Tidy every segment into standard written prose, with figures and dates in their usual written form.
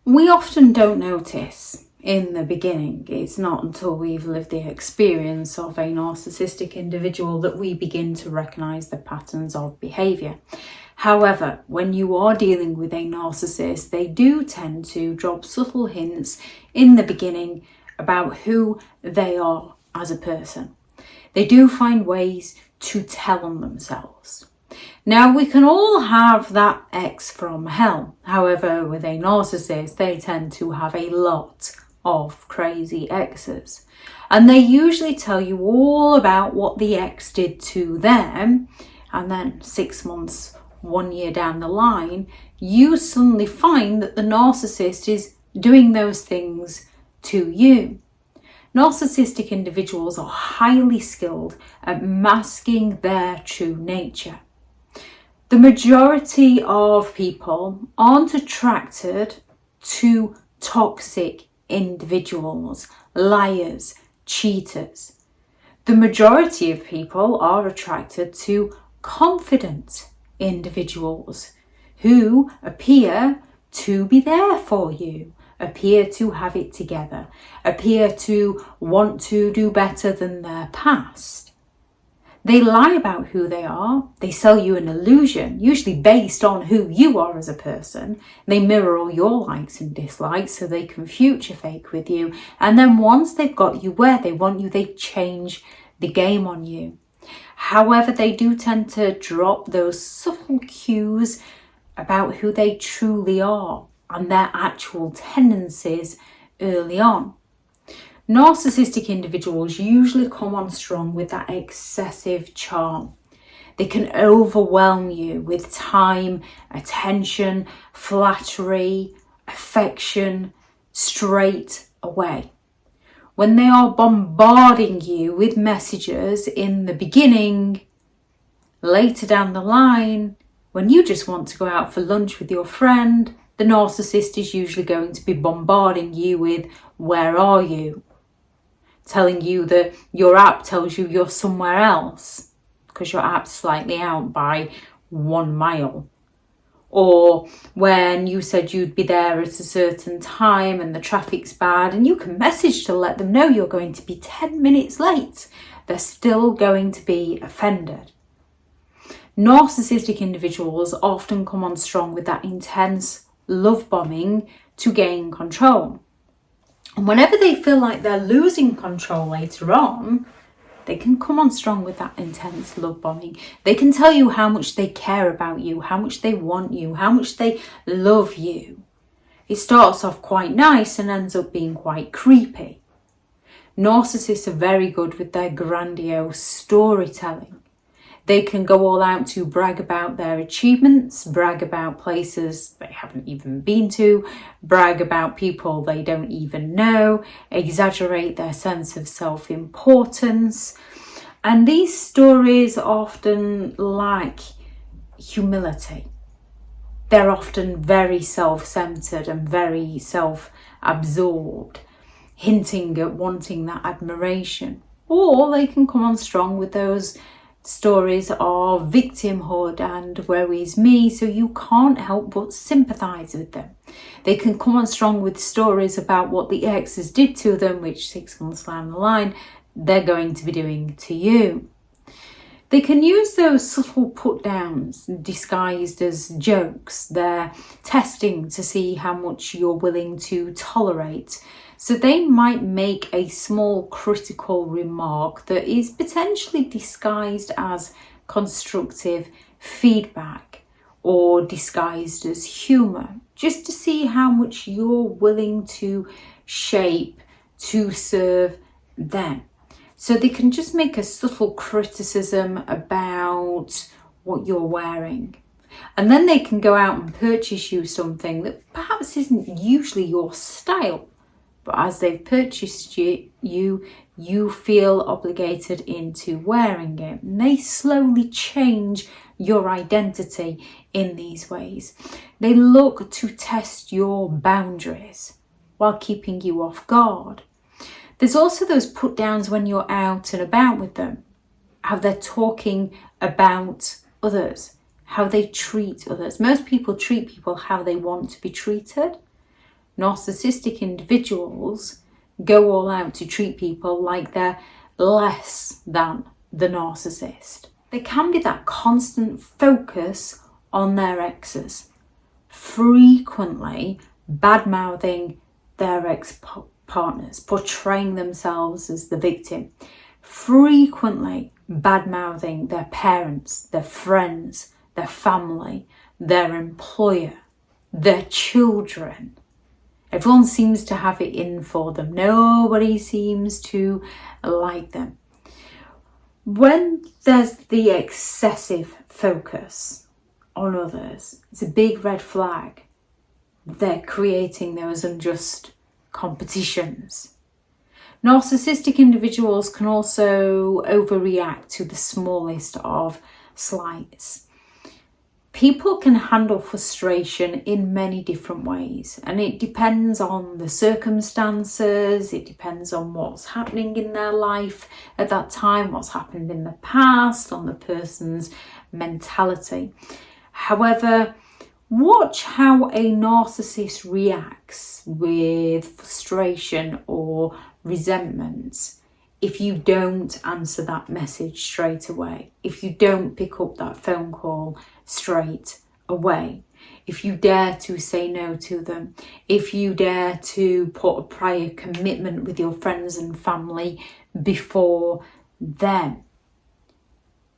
We often don't notice in the beginning. It's not until we've lived the experience of a narcissistic individual that we begin to recognise the patterns of behaviour. However, when you are dealing with a narcissist, they do tend to drop subtle hints in the beginning about who they are as a person. They do find ways to tell on themselves. Now, we can all have that ex from hell. However, with a narcissist, they tend to have a lot of crazy exes. And they usually tell you all about what the ex did to them. And then 6 months, 1 year down the line, you suddenly find that the narcissist is doing those things to you. Narcissistic individuals are highly skilled at masking their true nature. The majority of people aren't attracted to toxic individuals, liars, cheaters. The majority of people are attracted to confident individuals who appear to be there for you, appear to have it together, appear to want to do better than their past. They lie about who they are. They sell you an illusion, usually based on who you are as a person. They mirror all your likes and dislikes so they can future fake with you. And then once they've got you where they want you, they change the game on you. However, they do tend to drop those subtle cues about who they truly are and their actual tendencies early on. Narcissistic individuals usually come on strong with that excessive charm. They can overwhelm you with time, attention, flattery, affection, straight away. When they are bombarding you with messages in the beginning, later down the line, when you just want to go out for lunch with your friend, the narcissist is usually going to be bombarding you with, "Where are you?" Telling you that your app tells you you're somewhere else because your app's slightly out by 1 mile. Or when you said you'd be there at a certain time and the traffic's bad and you can message to let them know you're going to be 10 minutes late, they're still going to be offended. Narcissistic individuals often come on strong with that intense love bombing to gain control. And whenever they feel like they're losing control later on, they can come on strong with that intense love bombing. They can tell you how much they care about you, how much they want you, how much they love you. It starts off quite nice and ends up being quite creepy. Narcissists are very good with their grandiose storytelling. They can go all out to brag about their achievements, brag about places they haven't even been to, brag about people they don't even know, exaggerate their sense of self-importance. And these stories often lack humility. They're often very self-centered and very self-absorbed, hinting at wanting that admiration. Or they can come on strong with those stories of victimhood and woe is me, so you can't help but sympathise with them. They can come on strong with stories about what the exes did to them, which 6 months down the line, they're going to be doing to you. They can use those subtle put downs disguised as jokes. They're testing to see how much you're willing to tolerate. So they might make a small critical remark that is potentially disguised as constructive feedback or disguised as humour, just to see how much you're willing to shape to serve them. So they can just make a subtle criticism about what you're wearing. And then they can go out and purchase you something that perhaps isn't usually your style. But as they've purchased you feel obligated into wearing it. And they slowly change your identity in these ways. They look to test your boundaries while keeping you off guard. There's also those put downs when you're out and about with them, how they're talking about others, how they treat others. Most people treat people how they want to be treated. Narcissistic individuals go all out to treat people like they're less than the narcissist. There can be that constant focus on their exes, frequently bad-mouthing their ex-partners, portraying themselves as the victim, frequently bad-mouthing their parents, their friends, their family, their employer, their children. Everyone seems to have it in for them. Nobody seems to like them. When there's the excessive focus on others, it's a big red flag. They're creating those unjust competitions. Narcissistic individuals can also overreact to the smallest of slights. People can handle frustration in many different ways, and it depends on the circumstances, it depends on what's happening in their life at that time, what's happened in the past, on the person's mentality. However, watch how a narcissist reacts with frustration or resentment if you don't answer that message straight away, if you don't pick up that phone call straight away, if you dare to say no to them, if you dare to put a prior commitment with your friends and family before them,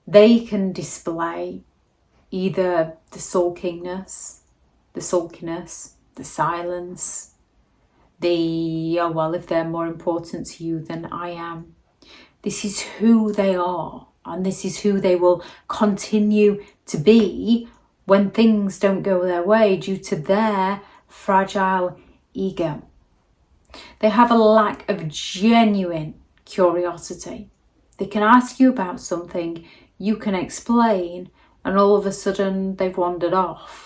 they can display either the sulkiness, the silence, oh well, if they're more important to you than I am. This is who they are, and this is who they will continue to be when things don't go their way due to their fragile ego. They have a lack of genuine curiosity. They can ask you about something, you can explain, and all of a sudden they've wandered off.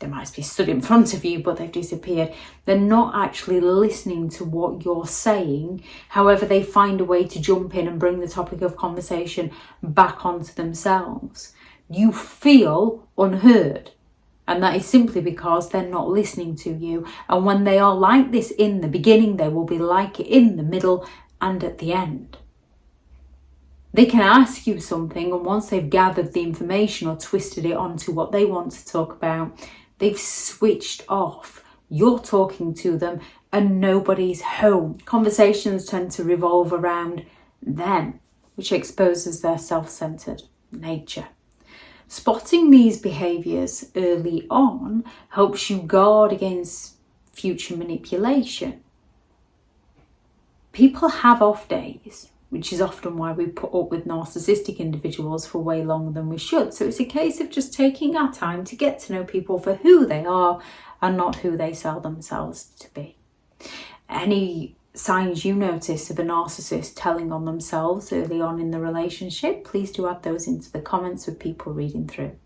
They might be stood in front of you, but they've disappeared. They're not actually listening to what you're saying. However, they find a way to jump in and bring the topic of conversation back onto themselves. You feel unheard, and that is simply because they're not listening to you. And when they are like this in the beginning, they will be like it in the middle and at the end. They can ask you something, and once they've gathered the information or twisted it onto what they want to talk about, they've switched off. You're talking to them and nobody's home. Conversations tend to revolve around them, which exposes their self-centered nature. Spotting these behaviours early on helps you guard against future manipulation. People have off days, which is often why we put up with narcissistic individuals for way longer than we should. So it's a case of just taking our time to get to know people for who they are and not who they sell themselves to be. Any signs you notice of a narcissist telling on themselves early on in the relationship, please do add those into the comments with people reading through.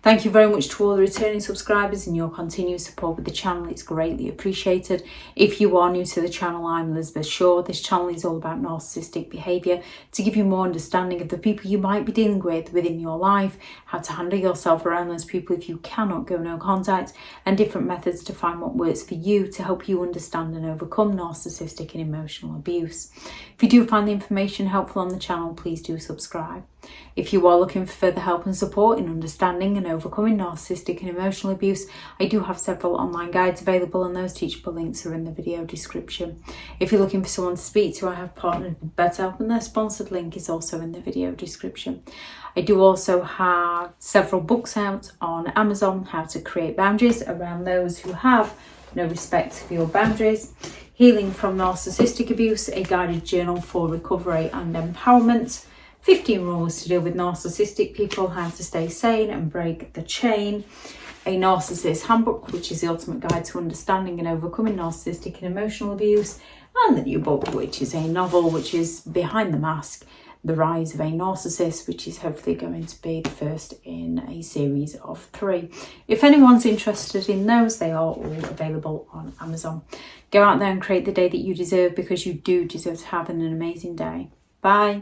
Thank you very much to all the returning subscribers and your continued support with the channel. It's greatly appreciated. If you are new to the channel, I'm Elizabeth Shaw. This channel is all about narcissistic behaviour to give you more understanding of the people you might be dealing with within your life, how to handle yourself around those people if you cannot go no contact, and different methods to find what works for you to help you understand and overcome narcissistic and emotional abuse. If you do find the information helpful on the channel, please do subscribe. If you are looking for further help and support in understanding and overcoming narcissistic and emotional abuse, I do have several online guides available, and those teachable links are in the video description. If you're looking for someone to speak to, I have partnered with BetterHelp, and their sponsored link is also in the video description. I do also have several books out on Amazon, How to Create Boundaries around those who have no respect for your boundaries, Healing from Narcissistic Abuse, a guided journal for recovery and empowerment, 15 rules to deal with narcissistic people, how to stay sane and break the chain, a Narcissists Handbook, which is the ultimate guide to understanding and overcoming narcissistic and emotional abuse, and the new book, which is a novel, which is Behind the Mask, The Rise of a Narcissist, which is hopefully going to be the first in a series of 3. If anyone's interested in those, they are all available on Amazon. Go out there and create the day that you deserve, because you do deserve to have an amazing day. Bye.